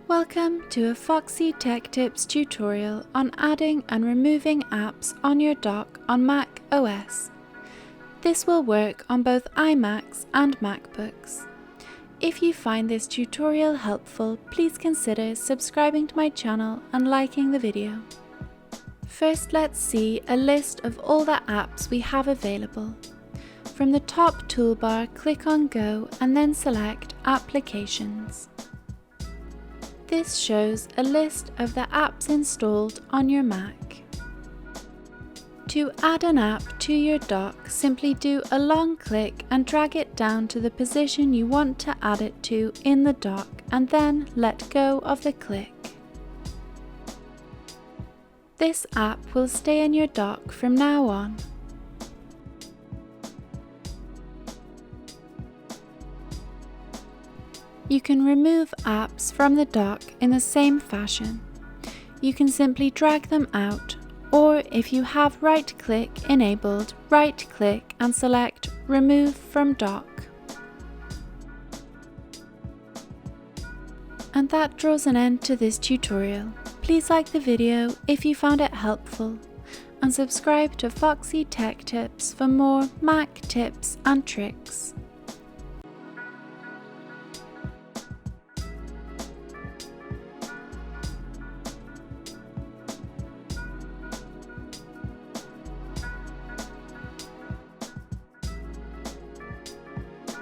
Welcome to a Foxy Tech Tips tutorial on adding and removing apps on your dock on macOS. This will work on both iMacs and MacBooks. If you find this tutorial helpful, please consider subscribing to my channel and liking the video. First, let's see a list of all the apps we have available. From the top toolbar, click on Go and then select Applications. This shows a list of the apps installed on your Mac. To add an app to your dock, simply do a long click and drag it down to the position you want to add it to in the dock, and then let go of the click. This app will stay in your dock from now on. You can remove apps from the dock in the same fashion. You can simply drag them out, or if you have right-click enabled, right-click and select Remove from Dock. And that draws an end to this tutorial. Please like the video if you found it helpful, and subscribe to Foxy Tech Tips for more Mac tips and tricks.